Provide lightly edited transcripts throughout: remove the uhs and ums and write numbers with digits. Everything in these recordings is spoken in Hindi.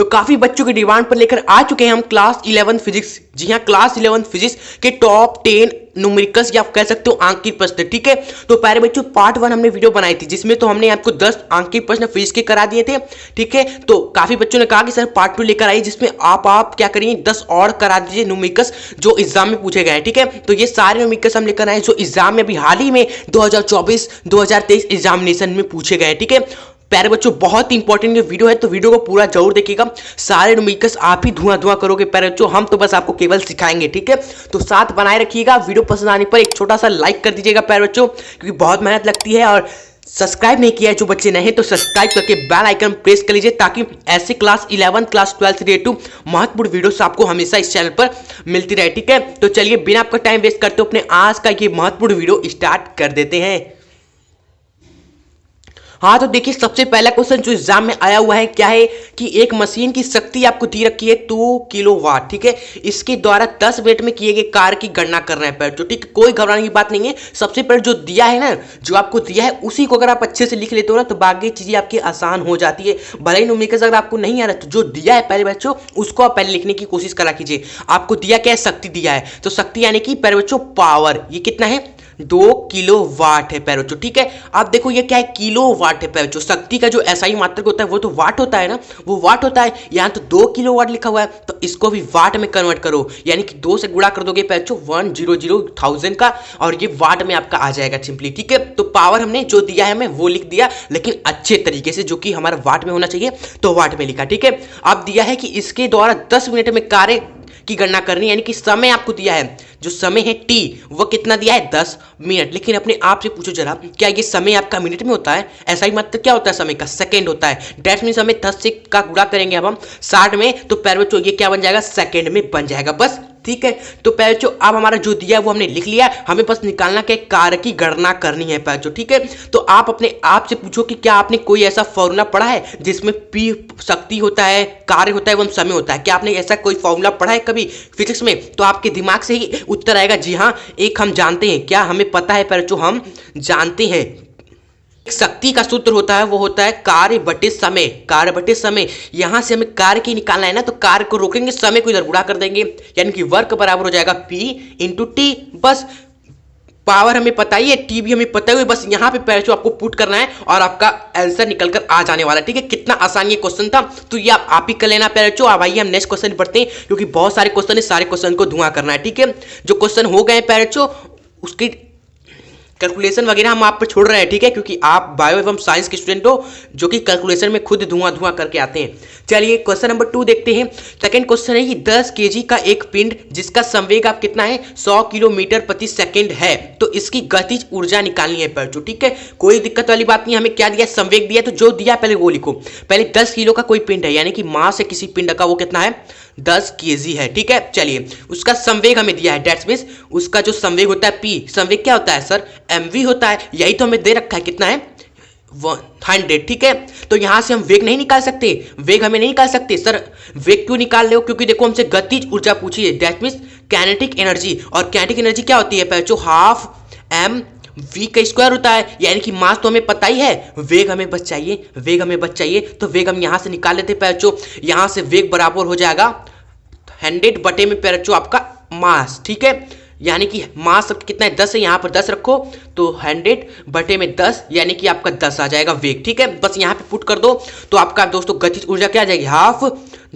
तो काफी बच्चों की डिमांड पर लेकर आ चुके हैं हम क्लास 11 फिजिक्स। जी हाँ, क्लास 11 फिजिक्स के टॉप 10 न्यूमेरिकल्स या आप कह सकते हो अंकित प्रश्न। ठीक है, तो प्यारे बच्चों पार्ट 1 हमने वीडियो बनाई थी जिसमें तो हमने आपको 10 अंकित प्रश्न फिजिक्स के करा दिए थे। ठीक है, तो काफी बच्चों ने कहा कि सर पार्ट 2 लेकर आइए जिसमें आप क्या करिए 10 और करा दीजिए न्यूमेरिकल्स जो एग्जाम में पूछे गए हैं। ठीक है, तो ये सारे न्यूमेरिकल्स हम लेकर आए जो एग्जाम में अभी हाल ही में 2024-2023 एग्जामिनेशन में पूछे गए। ठीक है प्यारे बच्चों, बहुत इंपॉर्टेंट ये वीडियो है तो वीडियो को पूरा जरूर देखिएगा। सारे न्यूमेरिकल्स आप ही धुआं करोगे प्यारे बच्चों, हम तो बस आपको केवल सिखाएंगे। ठीक है, तो साथ बनाए रखिएगा। वीडियो पसंद आने पर एक छोटा सा लाइक कर दीजिएगा प्यारे बच्चों, क्योंकि बहुत मेहनत लगती है। और सब्सक्राइब नहीं किया है जो बच्चे नहीं तो सब्सक्राइब करके बेल आइकन प्रेस कर लीजिए ताकि ऐसे क्लास 11 क्लास 12 से रिलेटेड महत्वपूर्ण वीडियोस आपको हमेशा इस चैनल पर मिलती रहे। ठीक है, तो चलिए बिना आपका टाइम वेस्ट करते अपने आज का ये महत्वपूर्ण वीडियो स्टार्ट कर देते हैं। हाँ तो देखिए, सबसे पहला क्वेश्चन जो एग्जाम में आया हुआ है क्या है कि एक मशीन की शक्ति आपको दी रखी है 2 किलोवाट। ठीक है, इसके द्वारा 10 मिनट में किए गए कार्य की गणना करना है पैर। ठीक है, कोई घबराने की बात नहीं है। सबसे पहले जो दिया है ना, जो आपको दिया है उसी को अगर आप अच्छे से लिख लेते हो ना तो बाकी चीजें आपकी आसान हो जाती है। भले ही न्यूमेरिकल्स अगर आपको नहीं आ रहा तो जो दिया है पहले बच्चों उसको आप पहले लिखने की कोशिश करा कीजिए। आपको दिया क्या है, शक्ति दिया है, तो शक्ति यानी कि पहले बच्चों पावर, ये कितना है 2 किलोवाट है प्यारे बच्चों। ठीक है, आप देखो ये क्या है, किलोवाट है प्यारे बच्चों। शक्ति का जो SI मात्रक होता है वो तो वाट होता है ना, वो वाट होता है। यहाँ तो 2 किलोवाट लिखा हुआ है तो इसको भी वाट में कन्वर्ट करो, यानी कि 2 से गुणा कर दोगे प्यारे बच्चों 100,000 का, और ये वाट में आपका आ जाएगा सिंपली। ठीक है, तो पावर हमने जो दिया है हमें वो लिख दिया, लेकिन अच्छे तरीके से जो कि हमारा वाट में होना चाहिए तो वाट में लिखा। ठीक है, अब दिया है कि इसके द्वारा 10 मिनट में कार्य की गणना करनी, यानी कि समय आपको दिया है, जो समय है T वो कितना दिया है 10 मिनट। लेकिन अपने आप से पूछो जरा, क्या ये समय आपका मिनट में होता है? ऐसा ही मतलब क्या होता है समय का, सेकंड होता है। डेट मीन्स हमें 10 से का गुणा करेंगे अब हम 60 में तो प्यारे बच्चों ये क्या बन जाएगा, सेकंड में बन जाएगा बस। ठीक है, तो प्यारे बच्चों अब हमारा जो दिया है वो हमने लिख लिया, हमें बस निकालना के कार्य की गणना करनी है प्यारे बच्चों। ठीक है, तो आप अपने आप से पूछो कि क्या आपने कोई ऐसा फॉर्मूला पढ़ा है जिसमें P शक्ति होता है, कार्य होता है एवं समय होता है? क्या आपने ऐसा कोई फॉर्मूला पढ़ा है कभी फिजिक्स में? तो आपके दिमाग से ही उत्तर आएगा जी हाँ, एक हम जानते हैं। क्या हमें पता है प्यारे बच्चों, हम जानते हैं शक्ति का सूत्र होता है वो होता है कार्य बटे समय। कार्य बटे समय, यहां से हमें कार्य की निकालना है ना, तो कार्य को रोकेंगे, समय को इधर गुणा कर देंगे, यानी कि वर्क बराबर हो जाएगा P इंटू टी। बस पावर हमें पता ही है, टी भी हमें पता है, बस यहाँ पे पैसे आपको पुट करना है और आपका आंसर निकल कर आ जाने वाला है। ठीक है, कितना आसान ये क्वेश्चन था, तो ये आप ही कर लेना पैरचो। अब आइए हम नेक्स्ट क्वेश्चन पढ़ते हैं, क्योंकि बहुत सारे क्वेश्चन है, सारे क्वेश्चन को धुआं करना है। ठीक है, जो क्वेश्चन हो गए पैरचो उसकी कैलकुलेशन वगैरह हम आप पर छोड़ रहे हैं। ठीक है, क्योंकि आप बायो एवं साइंस के स्टूडेंट हो जो कि कैलकुलेशन में खुद धुआं करके आते हैं। चलिए क्वेश्चन नंबर 2 देखते हैं। सेकंड क्वेश्चन है कि 10 केजी का एक पिंड जिसका संवेग आप कितना है 100 किलोमीटर प्रति सेकंड है, तो इसकी गतिज ऊर्जा निकालनी है बच्चों। ठीक है, कोई दिक्कत वाली बात नहीं, हमें क्या दिया, संवेग दिया, तो जो दिया पहले वो लिखो। पहले 10 किलो का कोई पिंड है, यानी कि मास है किसी पिंड का, वो कितना है 10 केजी है। ठीक है, चलिए उसका संवेग हमें दिया है, डेट्स मींस उसका जो संवेग होता है P, संवेग क्या होता है सर, mv होता है, यही तो हमें दे रखा है, कितना है 100। ठीक है, तो यहां से हम वेग नहीं निकाल सकते, वेग हमें नहीं निकाल सकते। सर वेग क्यों निकाल रहे हो, क्योंकि देखो हमसे गतिज ऊर्जा पूछी है, दैट मींस काइनेटिक एनर्जी, और काइनेटिक एनर्जी क्या होती है बच्चों, हाफ m v का स्क्वायर होता है, यानी कि मास तो हमें पता ही है, वेग हमें बच चाहिए, वेग हमें बच चाहिए, तो वेग हम यहां से निकाल लेते बच्चों। यहां से वेग बराबर हो जाएगा 100 बटे में बच्चों आपका मास। ठीक है, यानी कि मास कितना है 10 है, यहां पर 10 रखो तो 100 बटे में 10, यानी कि आपका 10 आ जाएगा वेग। ठीक है, बस यहां पे पुट कर दो तो आपका दोस्तों गतिज ऊर्जा क्या आ जाएगी, हाफ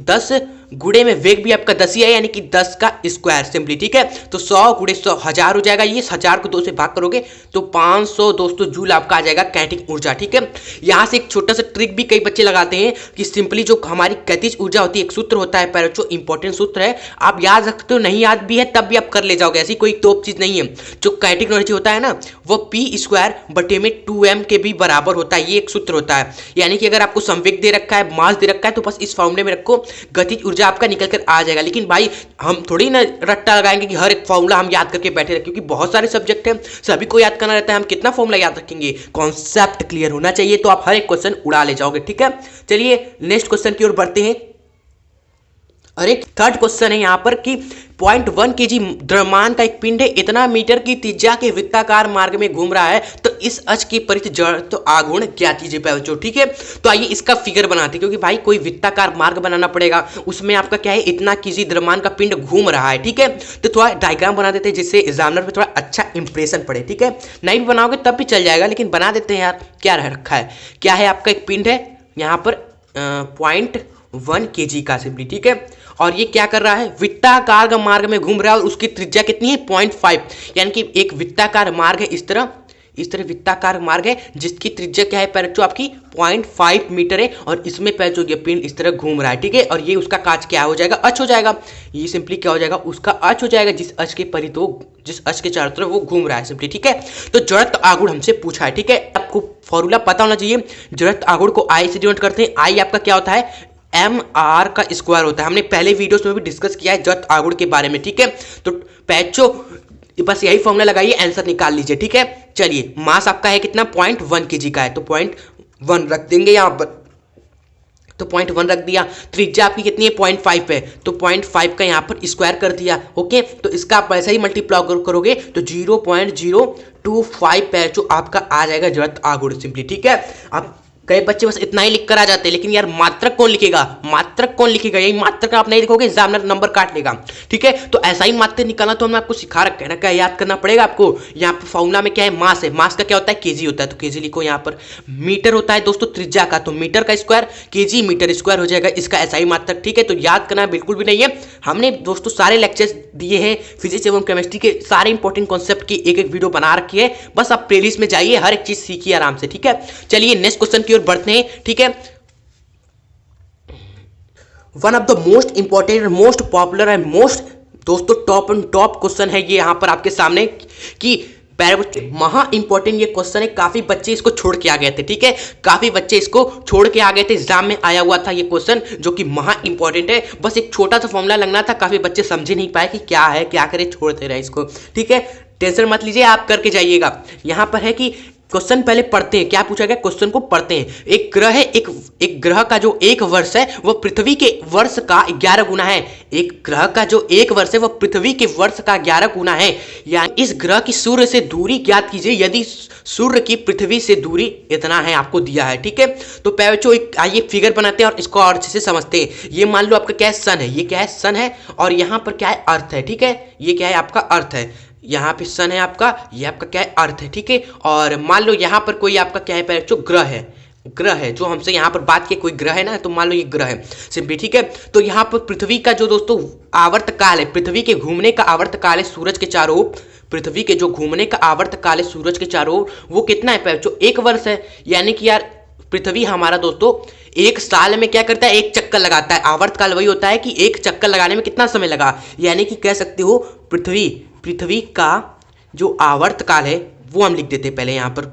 10 गुणे में वेग भी आपका 10 ही है, यानी कि 10 का स्क्वायर सिंपली। ठीक है, तो 100 गुणे 100 1000 हो जाएगा, ये 1000 को 2 से भाग करोगे तो 500 दोस्तों जूल आपका आ जाएगा काइनेटिक ऊर्जा। ठीक है, यहां से एक छोटा सा ट्रिक भी कई बच्चे लगाते हैं कि सिंपली जो हमारी गतिज ऊर्जा होती है, एक सूत्र होता है पैर, जो इंपॉर्टेंट सूत्र है, आप याद रखते हो, नहीं याद भी है तब भी आप कर ले जाओगे, ऐसी कोई तोप चीज नहीं है। जो काइनेटिक एनर्जी होता है ना वो P स्क्वायर बटे में 2m के भी बराबर होता है, ये एक सूत्र होता है। यानी कि अगर आपको संवेग दे रखा है, मास दे रखा है, तो बस इस फॉर्मूले में रखो, गतिज ऊर्जा आपका निकल कर आ जाएगा। लेकिन भाई हम थोड़ी ना रट्टा लगाएंगे कि हर एक फॉर्मूला हम याद करके बैठे रहे, क्योंकि बहुत सारे सब्जेक्ट हैं, सभी को याद करना रहता है, हम कितना फॉर्मूला याद रखेंगे, कॉन्सेप्ट क्लियर होना चाहिए, तो आप हर एक क्वेश्चन उड़ा ले जाओगे। ठीक है, चलिए नेक्स्ट क्वेश्चन की ओर बढ़ते हैं। और एक थर्ड क्वेश्चन है यहाँ पर कि 0.1 kg द्रव्यमान का एक पिंड है, इतना मीटर की त्रिज्या के वृत्ताकार मार्ग में घूम रहा है, तो इस अक्ष की परित जड़त्व आघूर्ण ज्ञात कीजिए बच्चों। ठीक है, तो आइए इसका फिगर बनाते हैं, क्योंकि भाई कोई वृत्ताकार मार्ग बनाना पड़ेगा, उसमें आपका क्या है, इतना kg द्रव्यमान का पिंड घूम रहा है। ठीक है, तो थोड़ा डायग्राम बना देते हैं जिससे एग्जामिनर पे थोड़ा अच्छा इंप्रेशन पड़े। ठीक है, नहीं भी बनाओगे तब भी चल जाएगा, लेकिन बना देते हैं यार। क्या रह रखा है, क्या है, आपका एक पिंड है यहाँ पर 0.1 kg का सिंपली। ठीक है, और ये क्या कर रहा है, वृत्ताकार का मार्ग में घूम रहा है और उसकी त्रिज्या कितनी है 0.5, यानी कि एक वृत्ताकार मार्ग है, इस तरह वृत्ताकार मार्ग है जिसकी त्रिज्या क्या है पैर जो आपकी 0.5 मीटर है, और इसमें पैर जो ये पिंड इस तरह घूम रहा है। ठीक है, और ये उसका काज क्या हो जाएगा, अक्ष हो जाएगा। ये सिंपली क्या हो जाएगा, उसका अक्ष हो जाएगा, जिस अक्ष के परित हो, जिस अक्ष के चारों तरफ वो घूम रहा है सिंपली। ठीक है, तो जड़त्व आघूर्ण हमसे पूछा है। ठीक है, आपको फॉर्मूला पता होना चाहिए। जड़त्व आघूर्ण को आई से डिनोट करते हैं। आई आपका क्या होता है, mr का स्क्वायर होता है। हमने पहले वीडियोस में भी डिस्कस किया है जड़त्व आघूर्ण के बारे में। ठीक है, तो पैचो बस यही फॉर्मूला लगाइए, आंसर निकाल लीजिए। ठीक है, चलिए मास आपका है कितना, 0.1 kg का है, तो 0.1 रख देंगे यहाँ पर, तो 0.1 रख दिया। त्रिज्या आपकी कितनी है 0.5 है, तो 0.5 का यहाँ पर स्क्वायर कर दिया। ओके, तो इसका आप ऐसा ही मल्टीप्लाई करोगे तो 0.025 पैर जो आपका आ जाएगा जड़त्व आघूर्ण सिंपली। ठीक है, अब कई बच्चे बस इतना ही लिख कर आ जाते हैं, लेकिन यार मात्रक कौन लिखेगा, मात्रक कौन लिखेगा, यही मात्रक आप नहीं लिखोगे एग्जामिनर नंबर काट लेगा। ठीक है, तो ऐसा ही मात्रक निकालना तो हमने आपको सिखा रखा है ना, क्या याद करना पड़ेगा आपको। यहाँ पर फॉर्मूला में क्या है, मास है, मास का क्या होता है, केजी होता है, तो केजी लिखो। यहाँ पर मीटर होता है दोस्तों त्रिज्या का, तो मीटर का स्क्वायर केजी मीटर स्क्वायर हो जाएगा, इसका ऐसा ही मात्रक। ठीक है, तो याद करना बिल्कुल भी नहीं है। हमने दोस्तों सारे लेक्चर्स दिए हैं फिजिक्स एवं केमिस्ट्री के, सारे इंपॉर्टेंट कॉन्सेप्ट की एक एक वीडियो बना रखी है, बस आप प्लेलिस्ट में जाइए, हर एक चीज सीखिए आराम से। ठीक है, चलिए नेक्स्ट क्वेश्चन की ओर बढ़ते हैं। ठीक है, one of the most important, most popular and most दोस्तों टॉप एंड टॉप क्वेश्चन है ये यहां पर आपके सामने कि महा इंपॉर्टेंट ये क्वेश्चन है। काफी बच्चे इसको छोड़ के आ गए थे। ठीक है, काफी बच्चे इसको छोड़ के आ गए थे, एग्जाम में आया हुआ था ये क्वेश्चन जो कि महा इंपॉर्टेंट है। बस एक छोटा सा फॉर्मूला लगना था, काफी बच्चे समझे नहीं पाए कि क्या है, क्या करे, छोड़ते रहे इसको। ठीक है, टेंशन मत लीजिए, आप करके जाइएगा। यहां पर है कि क्वेश्चन पहले पढ़ते हैं, क्या पूछा गया, क्वेश्चन को पढ़ते हैं। एक ग्रह है, एक ग्रह का जो एक वर्ष है वह पृथ्वी के वर्ष का 11 गुना है। एक ग्रह का जो एक वर्ष है वह पृथ्वी के वर्ष का 11 गुना है। यानी इस ग्रह की सूर्य से दूरी ज्ञात कीजिए यदि सूर्य की पृथ्वी से दूरी इतना है, आपको दिया है। ठीक है, तो पैचो एक आइए फिगर बनाते हैं और इसको और अच्छे से समझते हैं। ये मान लो आपका क्या है, सन है, ये क्या है, सन है, और यहाँ पर क्या है, अर्थ है। ठीक है, ये क्या है, आपका अर्थ है, यहाँ पे सन है आपका, ये आपका क्या है, अर्थ है। ठीक है, और मान लो यहाँ पर कोई आपका क्या है, जो ग्रह है जो हमसे यहाँ पर बात की कोई ग्रह है ना, तो मान लो ये ग्रह है सिंपली। ठीक है, तो यहाँ पर पृथ्वी का जो दोस्तों आवर्तकाल है, पृथ्वी के घूमने का आवर्तकाल है सूरज के चारों ओर, पृथ्वी के जो घूमने का आवर्तकाल है सूरज के चारों ओर, वो कितना है, जो 1 वर्ष है। यानी कि यार पृथ्वी हमारा दोस्तों एक साल में क्या करता है, एक चक्कर लगाता है। आवर्तकाल वही होता है कि एक चक्कर लगाने में कितना समय लगा, यानी कि कह सकते हो पृथ्वी का जो आवर्तकाल है वो हम लिख देते हैं, पहले यहाँ पर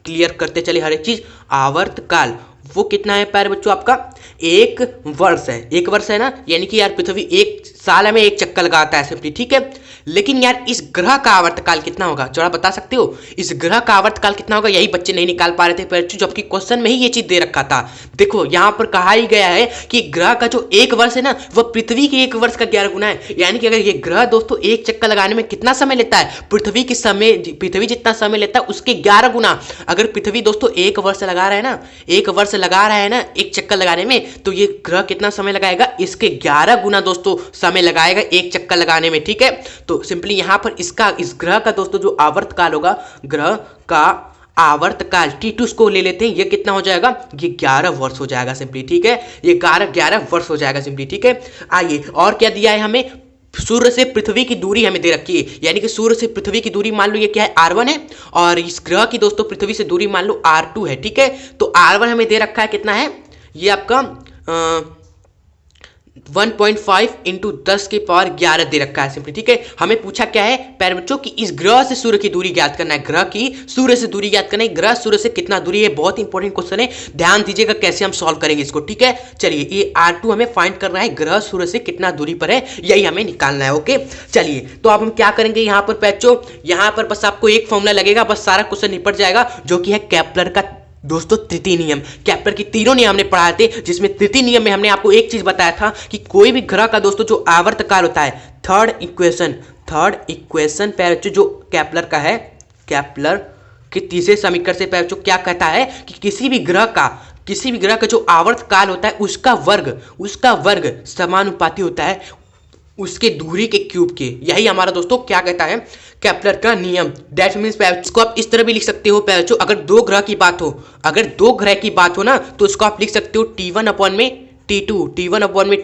क्लियर करते चले हर एक चीज। आवर्तकाल वो कितना है प्यारे बच्चों, आपका 1 वर्ष है, 1 वर्ष है ना, यानी कि यार पृथ्वी एक साल में एक चक्कर लगाता है सिंपली। ठीक है, लेकिन यार इस ग्रह का आवर्तकाल कितना होगा, जरा बता सकते हो, इस ग्रह का आवर्तकाल कितना होगा, यही बच्चे नहीं निकाल पा रहे थे बच्चों, जबकि क्वेश्चन में ही ये चीज दे रखा था। देखो यहाँ पर कहा ही गया है कि ग्रह का जो 1 वर्ष है ना वह पृथ्वी के 1 वर्ष का 11 गुना है। यानी कि अगर ये ग्रह दोस्तों एक चक्कर लगाने में कितना समय लेता है, पृथ्वी जितना समय लेता है उसके 11 गुना। अगर पृथ्वी दोस्तों 1 वर्ष लगा रहा है ना, 1 वर्ष लगा रहा है ना एक चक्कर लगाने में, तो ये ग्रह कितना समय लगाएगा, इसके 11 गुना दोस्तों समय लगाएगा एक चक्कर लगाने में। ठीक है, तो सिंपली यहां पर इस ग्रह का दोस्तों जो आवर्तकाल होगा, ग्रह का आवर्तकाल T2 को ले लेते हैं, ये कितना हो जाएगा, ये 11 वर्ष हो जाएगा सिंपली। ठीक है, ये 11 वर्ष हो जाएगा सिंपली। ठीक है, आइए और क्या दिया है हमें, सूर्य से पृथ्वी की दूरी हमें दे रखी है, यानी कि सूर्य से पृथ्वी की दूरी मान लो ये क्या है, R1 है, और इस ग्रह की दोस्तों पृथ्वी से दूरी मान लो R2 है। ठीक है, तो R1 हमें दे रखा है कितना है, ये आपका 1.5 इंटू 10 की पावर 11 दे रखा है सिंपली। ठीक है, हमें पूछा क्या है प्यारे बच्चों कि इस ग्रह से सूर्य की दूरी ज्ञात करना है, ग्रह की सूर्य से दूरी ज्ञात करना है, ग्रह सूर्य से कितना दूरी है, बहुत इंपॉर्टेंट क्वेश्चन है, ध्यान दीजिएगा कैसे हम सॉल्व करेंगे इसको। ठीक है, चलिए ये R2 हमें फाइंड करना है, ग्रह सूर्य से कितना दूरी पर है यही हमें निकालना है। ओके, चलिए तो अब हम क्या करेंगे यहाँ पर बच्चों, यहाँ पर बस आपको एक फॉर्मूला लगेगा, बस सारा क्वेश्चन निपट जाएगा, जो कि है केपलर का दोस्तों तृतीय नियम, केपलर की तीनों नियम हमने पढ़ाए थे, जिसमें तृतीय नियम में हमने आपको एक चीज बताया था कि कोई भी ग्रह का दोस्तों जो आवर्तकाल होता है, थर्ड इक्वेशन पैर जो केपलर का है, केपलर के तीसरे समीकरण से पैर क्या कहता है कि किसी भी ग्रह का जो आवर्तकाल होता है उसका वर्ग समानुपाती होता है उसके दूरी के क्यूब के। यही हमारा दोस्तों क्या कहता है केपलर का नियम। दैट मीन्स इसको आप इस तरह भी लिख सकते हो पैचो, अगर दो ग्रह की बात हो ना तो इसको आप लिख सकते हो T1 अपॉन में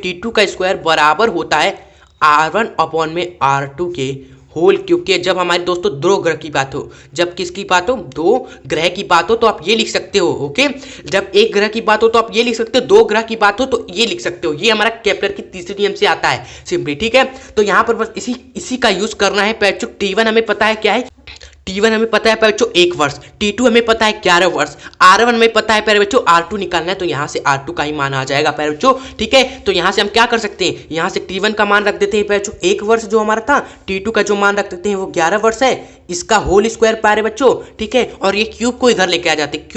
T2 का स्क्वायर बराबर होता है R1 अपॉन में R2 के होल क्यूब के। जब हमारे दोस्तों दो ग्रह की बात हो, जब किसकी बात हो, दो ग्रह की बात हो तो आप ये लिख सकते हो। ओके, जब एक ग्रह की बात हो तो आप ये लिख सकते हो, दो ग्रह की बात हो तो ये लिख सकते हो। ये हमारा केपलर की तीसरे नियम से आता है सिंपली, ठीक है। तो यहाँ पर बस इसी का यूज करना है पैचो। T1 हमें पता है क्या है, T1 हमें पता है पैचो 1 वर्ष, T2 हमें पता है 11 वर्ष, R1 हमें पता है पैचो R2 निकालना है, तो यहाँ से R2 का ही मान आ जाएगा पैचो, ठीक है। तो यहाँ से हम क्या कर सकते हैं, यहाँ से T1 का मान रख देते हैं पैचो 1 वर्ष जो हमारा था, T2 का जो मान रख देते हैं वो 11 वर्ष है, इसका होल स्क्वायर पा रहे बच्चों, ठीक है। और ये क्यूब को इधर लेकर आ जाते हैं,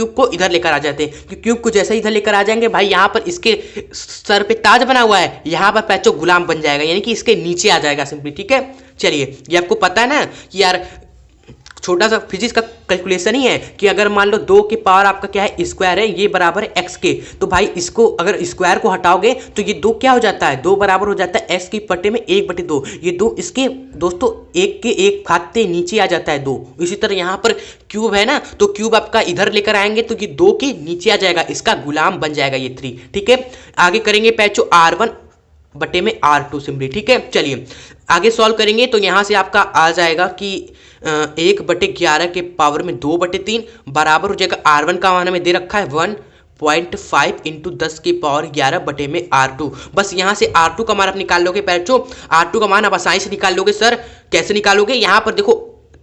क्यूब को जैसे इधर लेकर आ जाएंगे भाई, यहाँ पर इसके सर पे ताज बना हुआ है, यहाँ पर पैचो गुलाम बन जाएगा, यानी कि इसके नीचे आ जाएगा सिंपली, ठीक है। चलिए, ये आपको पता है ना कि यार छोटा सा फिजिक्स का कैलकुलेशन ही है कि अगर मान लो 2 की पावर आपका क्या है स्क्वायर है, ये बराबर है x के, तो भाई इसको अगर स्क्वायर को हटाओगे तो ये 2 क्या हो जाता है, 2 बराबर हो जाता है x की पट्टे में 1/2। ये 2 इसके दोस्तों एक के एक खाते नीचे आ जाता है 2। इसी तरह यहाँ पर क्यूब है ना, तो क्यूब आपका इधर लेकर आएंगे तो ये 2 के नीचे आ जाएगा, इसका गुलाम बन जाएगा ये 3, ठीक है। आगे करेंगे पैचो R1 बटे में R2 सिंपली, ठीक है। चलिए आगे सॉल्व करेंगे तो यहाँ से आपका आ जाएगा कि 1/11 के पावर में 2/3 बराबर हो जाएगा R1 का मान हमें दे रखा है 1.5 इंटू 10 की पावर 11 बटे में R2। बस यहाँ से R2 का मान आप निकाल लोगे पैचो, R2 का मान आप आसानी से निकाल लोगे। सर कैसे निकालोगे, यहाँ पर देखो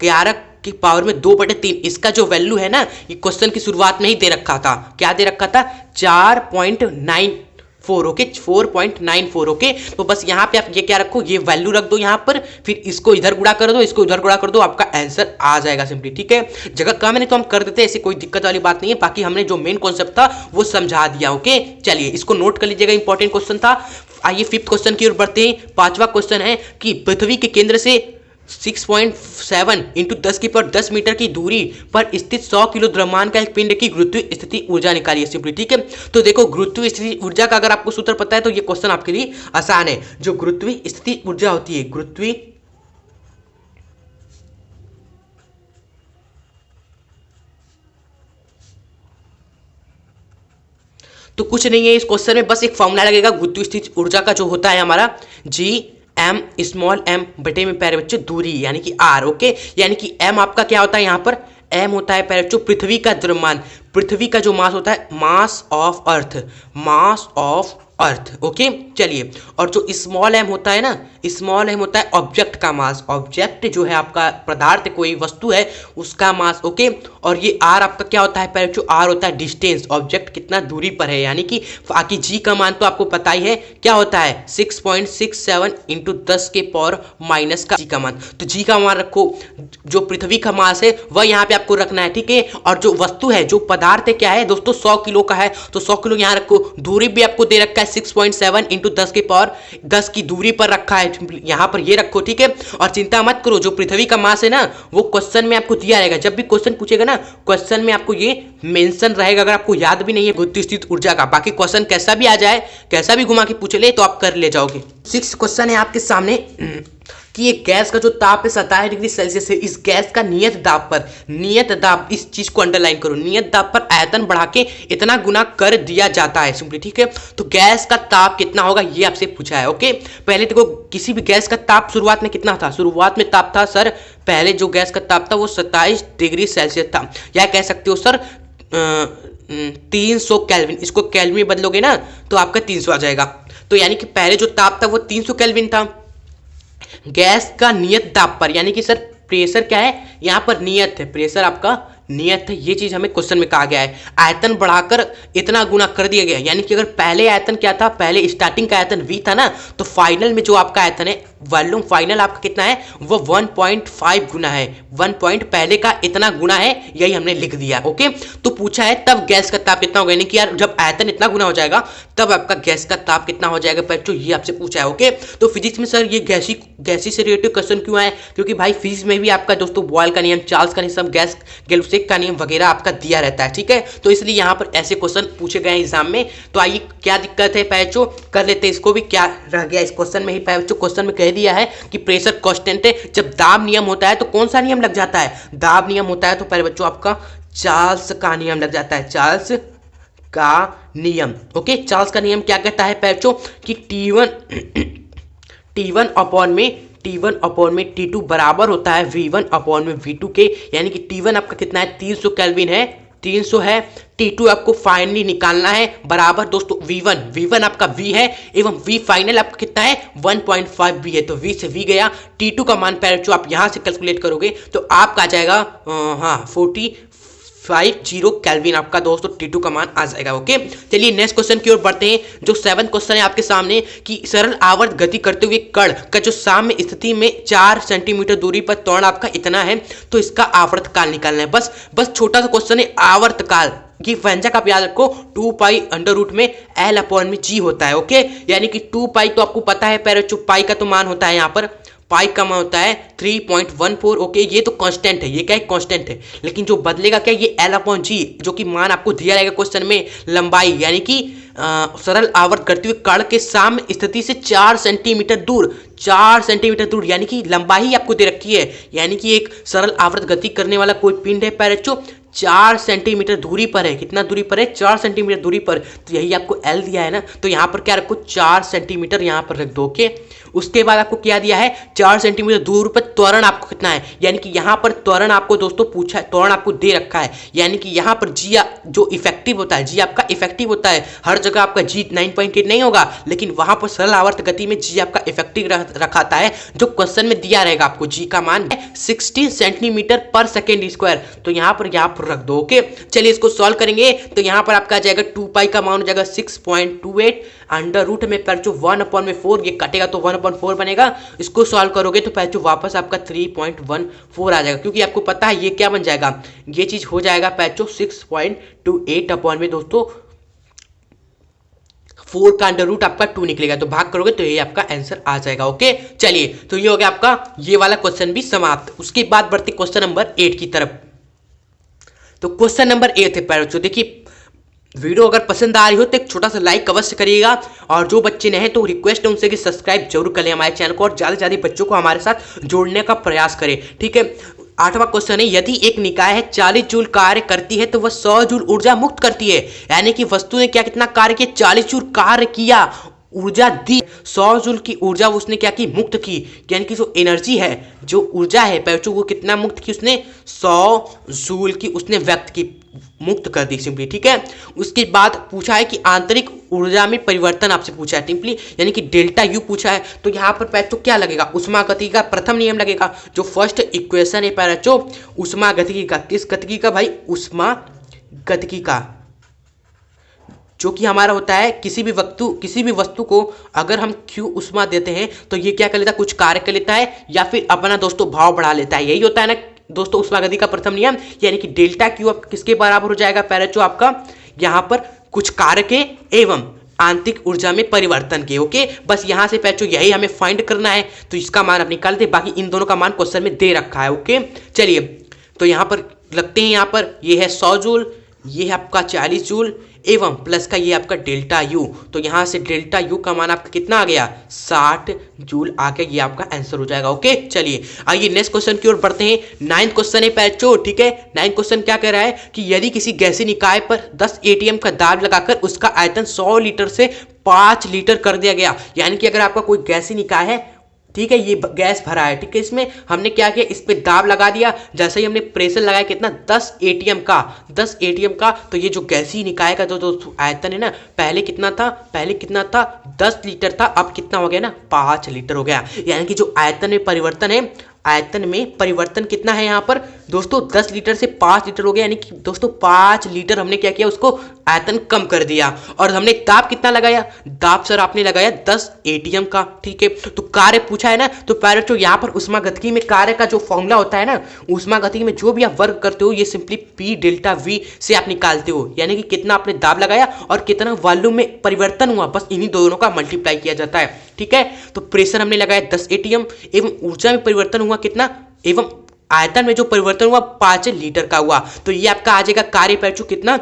11 की पावर में 2/3, इसका जो वैल्यू है ना ये क्वेश्चन की शुरुआत में ही दे रखा था, क्या दे रखा था 4.94, ओके 4.94, ओके। तो बस यहाँ पे आप ये क्या रखो, ये वैल्यू रख दो यहाँ पर, फिर इसको इधर गुणा कर दो, इसको इधर गुणा कर दो, आपका आंसर आ जाएगा सिंपली, ठीक है। जगह कम है तो हम कर देते हैं, ऐसी कोई दिक्कत वाली बात नहीं है। बाकी हमने जो मेन कॉन्सेप्ट था वो समझा दिया, ओके। चलिए इसको नोट कर लीजिएगा, इंपॉर्टेंट क्वेश्चन था। आइए 5th क्वेश्चन की ओर बढ़ते हैं। 5वां क्वेश्चन है कि पृथ्वी के केंद्र से 6.7 इंटू 10 की पावर 10 मीटर की दूरी पर स्थित 100 किलो द्रव्यमान का एक पिंड की गुरुत्वीय स्थिति ऊर्जा निकालिए सिंपली, ठीक है। तो देखो गुरुत्वीय स्थिति ऊर्जा का अगर आपको सूत्र पता है तो ये क्वेश्चन आपके लिए आसान है। जो गुरुत्वीय स्थिति ऊर्जा होती है, गुरुत्वीय तो कुछ नहीं है इस क्वेश्चन में, बस एक फॉर्मूला लगेगा गुरुत्वीय स्थिति ऊर्जा का जो होता है हमारा Gm स्मॉल m बटे में प्यारे बच्चों दूरी यानी कि r, ओके। यानी कि m आपका क्या होता है, यहाँ पर m होता है प्यारे बच्चों पृथ्वी का द्रव्यमान, पृथ्वी का जो मास होता है मास ऑफ अर्थ, ओके। चलिए, और जो स्मॉल m होता है ना, स्मॉल m होता है ऑब्जेक्ट का मास, ऑब्जेक्ट जो है आपका पदार्थ कोई वस्तु है उसका मास, ओके। और ये r आपका क्या होता है पहले जो r होता है डिस्टेंस, ऑब्जेक्ट कितना दूरी पर है, यानी कि बाकी g का मान तो आपको पता ही है क्या होता है 6.67 इंटू 10 के पावर माइनस का g का मान। तो g का मान रखो, जो पृथ्वी का मास है वह यहाँ पे आपको रखना है, ठीक है। और जो वस्तु है, जो पदार्थ है क्या है दोस्तों 100 किलो का है, तो 100 किलो यहाँ रखो। दूरी भी आपको दे रखा है 6.7 इंटू 10 के पावर 10 की दूरी पर रखा है, यहाँ पर ये रखो, ठीक है। और चिंता मत करो, जो पृथ्वी का मास है ना वो क्वेश्चन में आपको दिया रहेगा, जब भी क्वेश्चन पूछेगा ना क्वेश्चन में आपको ये मेंशन रहेगा, अगर आपको याद भी नहीं है गुरुत्वीय स्थिति ऊर्जा का। बाकी क्वेश्चन कैसा भी आ जाए, कैसा भी घुमा के पूछ ले तो आप कर ले जाओगे। 6th क्वेश्चन है आपके सामने कि ये गैस का जो ताप है 27 डिग्री सेल्सियस है, इस गैस का नियत दाब, इस चीज को अंडरलाइन करो, नियत दाब पर आयतन बढ़ा के इतना गुना कर दिया जाता है सिंपली, ठीक है। तो गैस का ताप कितना होगा ये आपसे पूछा है, ओके। पहले देखो किसी भी गैस का ताप शुरुआत में कितना था, शुरुआत में ताप था सर, पहले जो गैस का ताप था वो 27 डिग्री सेल्सियस था, या कह सकते हो सर 300 केल्विन। इसको केल्विन में बदलोगे ना तो आपका 300 आ जाएगा। तो यानी कि पहले जो ताप था वो 300 केल्विन था। गैस का नियत दाब पर, यानी कि सर प्रेशर क्या है यहाँ पर नियत है, प्रेशर आपका नियत है, ये चीज हमें क्वेश्चन में कहा गया है। आयतन बढ़ाकर इतना गुना कर दिया गया, यानी कि अगर पहले आयतन क्या था, पहले स्टार्टिंग का आयतन V था ना, तो फाइनल में जो आपका आयतन है वॉल्यूम फाइनल आपका कितना है वो 1.5 गुना है, 1 पॉइंट पहले का इतना गुना है, यही हमने लिख दिया। ओके, तो पूछा है तब गैस का ताप कितना होगा, यानी कि यार जब आयतन इतना गुना हो जाएगा तब आपका गैस का ताप कितना हो जाएगा बच्चों, ये आपसे पूछा है। ओके, तो फिजिक्स में सर ये गैसी से रिलेटेड क्वेश्चन क्यों आए, क्योंकि भाई फिजिक्स में भी आपका दोस्तों बॉयल का नियम, चार्ल्स का नियम, गैस गैल्वसैक का नियम वगैरह आपका दिया रहता है। ठीक है, तो इसलिए यहाँ पर ऐसे क्वेश्चन पूछे गए एग्जाम में। तो आइए क्या दिक्कत है बच्चों, कर लेते हैं इसको भी। क्या रह गया इस क्वेश्चन में ही बच्चों, क्वेश्चन में कह दिया है कि प्रेशर कांस्टेंट है। जब दाब नियम होता है तो कौन सा नियम लग जाता है, दाब नियम होता है तो पहले बच्चों आपका चार्ल्स का नियम लग जाता है, चार्ल्स का नियम। ओके, चार्ल्स का नियम क्या कहता है बच्चों कि T1 अपॉन में T2 बराबर होता है V1 अपॉन में V2 के, यानी कि T1 आपका कितना है 300 केल्विन है, 300 है। T2 आपको फाइनली निकालना है बराबर दोस्तों V1 आपका V है एवं V फाइनल आपका कितना है 1.5 V है, तो V से V गया। T2 का मान पहले जो आप यहां से कैलकुलेट करोगे तो आपका आ जाएगा 450 केल्विन आपका दोस्तों T2 का मान आ जाएगा। ओके, चलिए नेक्स्ट क्वेश्चन की ओर बढ़ते हैं। जो 7th क्वेश्चन है आपके सामने कि सरल आवर्त गति करते हुए कण का जो साम्य स्थिति में 4 सेंटीमीटर दूरी पर त्वरण आपका इतना है, तो इसका आवर्त काल निकालना है। बस छोटा सा क्वेश्चन है। आवर्त काल की व्यंजक आप याद रखो 2 पाई अंडर रूट में L अपॉन में G होता है। ओके, यानी कि 2 पाई तो आपको पता है, पैरेचो पाई का तो मान होता है, यहाँ पर पाई का मान होता है 3.14। ओके, ये तो कांस्टेंट है, ये क्या है कांस्टेंट है, लेकिन जो बदलेगा क्या ये L अपॉन G, जो कि मान आपको दिया रहेगा क्वेश्चन में लंबाई, यानी कि सरल आवर्त करते हुए कण के साम्य स्थिति से 4 सेंटीमीटर दूर, 4 सेंटीमीटर दूर, यानी कि लंबाई आपको दे रखी है, यानी कि एक सरल आवर्त गति करने वाला कोई पिंड है पैरेचो 4 सेंटीमीटर दूरी पर है। कितना दूरी पर है 4 सेंटीमीटर दूरी पर, तो यही आपको L दिया है ना, तो यहाँ पर क्या रखो 4 सेंटीमीटर यहाँ पर रख दो। ओके, उसके बाद आपको क्या दिया है 4 सेंटीमीटर दूर पर त्वरण आपको कितना है, यानी कि यहाँ पर त्वरण आपको दोस्तों पूछा है, त्वरण आपको दे रखा है, यानी कि यहाँ पर G जो इफेक्टिव होता है, G आपका इफेक्टिव होता है, हर जगह आपका G 9.8 नहीं होगा, लेकिन वहां पर सरल आवर्त गति में G आपका इफेक्टिव रखाता है, जो क्वेश्चन में दिया रहेगा आपको। G का मान है 60 सेंटीमीटर पर सेकेंड स्क्वायर, तो यहाँ पर रख दो। ओके, चलिए इसको सॉल्व करेंगे तो यहाँ पर आपका आ जाएगा 2 पाई का मान हो जाएगा 6.28 अंडर रूट में पैरेचो 1/4, ये कटेगा तो 1/4 बनेगा। इसको सॉल्व करोगे तो पैरेचो वापस आपका 3.14 आ जाएगा, क्योंकि आपको पता है ये क्या बन जाएगा, ये चीज हो जाएगा पैरेचो 6.28 अपॉन में दोस्तों 4 का अंडर रूट आपका 2 निकलेगा, तो भाग करोगे तो ये आपका आंसर आ जाएगा। ओके, चलिए तो ये हो गया आपका ये वाला क्वेश्चन भी समाप्त। उसके बाद बढ़ते क्वेश्चन नंबर 8 की तरफ। तो क्वेश्चन नंबर 8 है पैरेचो, देखिए वीडियो अगर पसंद आ रही हो तो एक छोटा सा लाइक अवश्य करिएगा, और जो बच्चे नए हैं तो रिक्वेस्ट है उनसे कि सब्सक्राइब जरूर करें हमारे चैनल को, और ज़्यादा से ज़्यादा बच्चों को हमारे साथ जोड़ने का प्रयास करें। ठीक है, 8वां क्वेश्चन है, यदि एक निकाय है 40 जूल कार्य करती है तो वह 100 जूल ऊर्जा मुक्त करती है, यानी कि वस्तु ने क्या कितना कार्य किया 40 जूल कार्य किया, ऊर्जा दी, 100 जूल की ऊर्जा उसने क्या की मुक्त की, यानी कि जो एनर्जी है, जो ऊर्जा है बच्चों वो कितना मुक्त की उसने 100 जूल की उसने व्यक्त की, मुक्त कर दी सिंपली। ठीक है, उसके बाद पूछा है कि आंतरिक ऊर्जा में परिवर्तन आपसे पूछा है सिंपली, यानी कि डेल्टा यू पूछा है, तो यहाँ पर पैचो क्या लगेगा उष्मागतिकी का प्रथम नियम लगेगा, जो फर्स्ट इक्वेशन है पैचो उष्मागतिकी का, किस गतिकी का भाई उष्मागतिकी का, जो कि हमारा होता है किसी भी वस्तु को अगर हम Q उष्मा देते हैं तो ये क्या कर लेता है कुछ कार्य कर लेता है या फिर अपना दोस्तों भाव बढ़ा लेता है, यही होता है ना दोस्तों उष्मागतिकी का प्रथम नियम, यानी कि डेल्टा Q अब किसके बराबर हो जाएगा पैरेचो आपका यहाँ पर कुछ कार्य के एवं आंतरिक ऊर्जा में परिवर्तन के। ओके, बस यहाँ से पैचो यही हमें फाइंड करना है, तो इसका मान आप निकाल दे, बाकी इन दोनों का मान क्वेश्चन में दे रखा है। ओके, चलिए तो यहाँ पर लगते हैं, यहाँ पर ये है 100 जूल, ये है आपका 40 जूल एवं प्लस का ये आपका डेल्टा यू, तो यहाँ से डेल्टा यू का मान आपका कितना आ गया 60 जूल आ गया, ये आपका आंसर हो जाएगा। ओके, चलिए आइए नेक्स्ट क्वेश्चन की ओर बढ़ते हैं। 9th क्वेश्चन है पैचो। ठीक है, 9th क्वेश्चन क्या कह रहा है कि यदि किसी गैसीय निकाय पर 10 एटीएम का दाब लगाकर उसका आयतन 100 लीटर से 5 लीटर कर दिया गया, यानी कि अगर आपका कोई गैसीय निकाय है, ठीक है, ये गैस भरा है, ठीक है, इसमें हमने क्या किया इस पे दाब लगा दिया, जैसे ही हमने प्रेशर लगाया कितना 10 एटीएम का, तो ये जो गैसीय निकाय का जो आयतन है ना, पहले कितना था 10 लीटर था, अब कितना हो गया ना 5 लीटर हो गया, यानी कि जो आयतन में परिवर्तन है आयतन में परिवर्तन कितना है यहाँ पर दोस्तों 10 लीटर से 5 लीटर हो गया, यानी कि दोस्तों 5 लीटर हमने क्या किया, उसको आयतन कम कर दिया। और हमने दाब कितना लगाया, दाब सर आपने लगाया 10 एटीएम का, ठीक है। तो कार्य पूछा है ना, तो पहले तो यहाँ पर उष्मागतिकी में कार्य का जो फॉर्मूला होता है ना, उष्मागतिकी में जो भी आप वर्क करते हो ये सिंपली पी डेल्टा वी से आप निकालते हो, यानी कि कितना आपने दाब लगाया और कितना वॉल्यूम में परिवर्तन हुआ, बस इन्हीं दोनों का मल्टीप्लाई किया जाता है, ठीक है। तो प्रेशर हमने लगाया 10 एटीएम एवं ऊर्जा में परिवर्तन हुआ कितना, एवं आयतन में जो परिवर्तन हुआ 5 लीटर का हुआ। तो ये आपका आ जाएगा कार्य पैचो कितना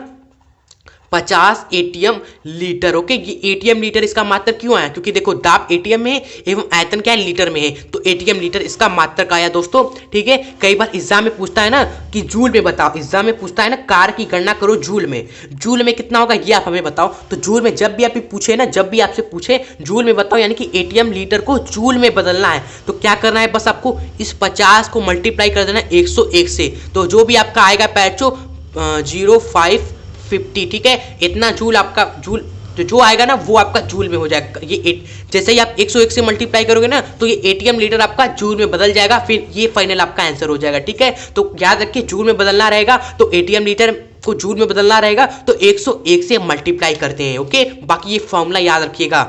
50 एटीएम लीटर। ओके, ये एटीएम लीटर इसका मात्रक क्यों आया, क्योंकि देखो दाब एटीएम में है एवं आयतन क्या है लीटर में है, तो एटीएम लीटर इसका मात्रक आया दोस्तों, ठीक है। कई बार एग्जाम में पूछता है ना कि जूल में बताओ, एग्जाम में पूछता है ना कार्य की गणना करो जूल में, जूल में कितना होगा ये आप हमें बताओ। तो जूल में जब भी आप पूछे ना, जब भी आपसे पूछे जूल में बताओ, यानी कि एटीएम लीटर को जूल में बदलना है, तो क्या करना है, बस आपको इस 50 को मल्टीप्लाई कर देना 101 से, तो जो भी आपका आएगा पैचो 0550, ठीक है। इतना जूल आपका जूल जो आएगा ना वो आपका जूल में हो जाएगा। ये जैसे ही आप 101 से मल्टीप्लाई करोगे ना तो ये एटीएम लीटर आपका जूल में बदल जाएगा, फिर ये फाइनल आपका आंसर हो जाएगा, ठीक है। तो याद रखिए जूल में बदलना रहेगा तो एटीएम लीटर को जूल में बदलना रहेगा तो 101 से मल्टीप्लाई करते हैं, ओके। बाकी ये फॉर्मूला याद रखिएगा।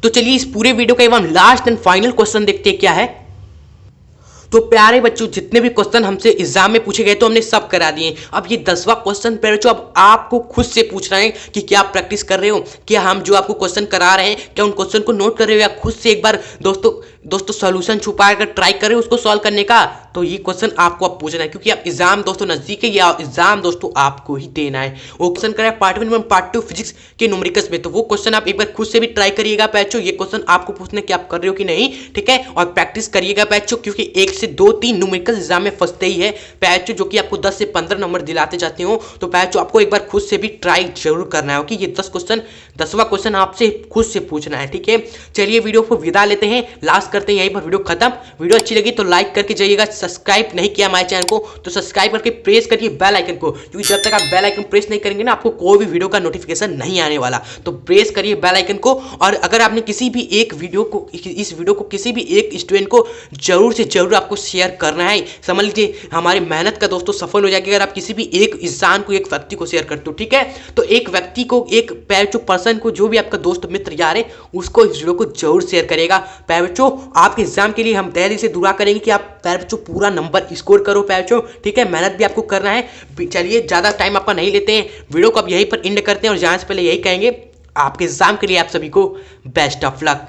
तो चलिए इस पूरे वीडियो का एवं लास्ट एंड फाइनल क्वेश्चन देखते हैं क्या है। तो प्यारे बच्चों जितने भी क्वेश्चन हमसे एग्जाम में पूछे गए तो हमने सब करा दिए। अब ये 10वां क्वेश्चन बच्चों अब आपको खुद से पूछना है कि क्या आप प्रैक्टिस कर रहे हो, क्या हम जो आपको क्वेश्चन करा रहे हैं क्या उन क्वेश्चन को नोट कर रहे हो, या खुद से एक बार दोस्तों सॉल्यूशन छुपा कर ट्राई कर रहे हो उसको सॉल्व करने का। तो ये क्वेश्चन आपको अब पूछना है, क्योंकि आप एग्जाम दोस्तों नजदीक है, या एग्जाम दोस्तों आपको ही देना है। वो क्वेश्चन करा है पार्ट 1 एवं पार्ट 2 फिजिक्स के न्यूमेरिकल्स में, तो वो क्वेश्चन आप एक बार खुद से भी ट्राई करिएगा बच्चों। ये क्वेश्चन आपको पूछना है कि आप कर रहे हो कि नहीं, ठीक है। और प्रैक्टिस करिएगा बच्चों, क्योंकि 1 से 2-3 न्यूमेरिकल एग्जाम में फंसते ही है बच्चों, जो कि आपको 10 से 15 नंबर दिलाते जाते हो। तो बच्चों आपको एक बार खुद से भी ट्राई जरूर करना है कि ये 10वां क्वेश्चन आपसे खुद से पूछना है, ठीक है। चलिए वीडियो को विदा लेते हैं, लास्ट करते हैं यहीं पर वीडियो खत्म। वीडियो अच्छी लगी तो लाइक करके जाइएगा, सब्सक्राइब नहीं किया हमारे चैनल को तो सब्सक्राइब करके प्रेस करिए बेल आइकन को, क्योंकि जब तक आप बेल आइकन प्रेस नहीं करेंगे ना आपको कोई भी वीडियो का नोटिफिकेशन नहीं आने वाला। तो प्रेस करिए बेल आइकन को। और अगर आपने किसी भी एक वीडियो को, इस वीडियो को किसी भी एक स्टूडेंट को जरूर से जरूर आपको शेयर करना है, समझ लीजिए हमारी मेहनत का दोस्तों सफल हो जाएगी अगर आप किसी भी एक इंसान को, एक व्यक्ति को शेयर करते हो, ठीक है। तो एक व्यक्ति को, एक पर्सन को, जो भी आपका दोस्त मित्र यार है उसको इस वीडियो को जरूर शेयर करेगा। बच्चों आपके एग्जाम के लिए हम तैयारी से दुआ करेंगे कि आप बच्चों पूरा नंबर स्कोर करो बच्चों, ठीक है। मेहनत भी आपको करना है। चलिए ज़्यादा टाइम आपका नहीं लेते हैं, वीडियो को अब यहीं पर एंड करते हैं और जाने से पहले यही कहेंगे आपके एग्जाम के लिए आप सभी को बेस्ट ऑफ लक।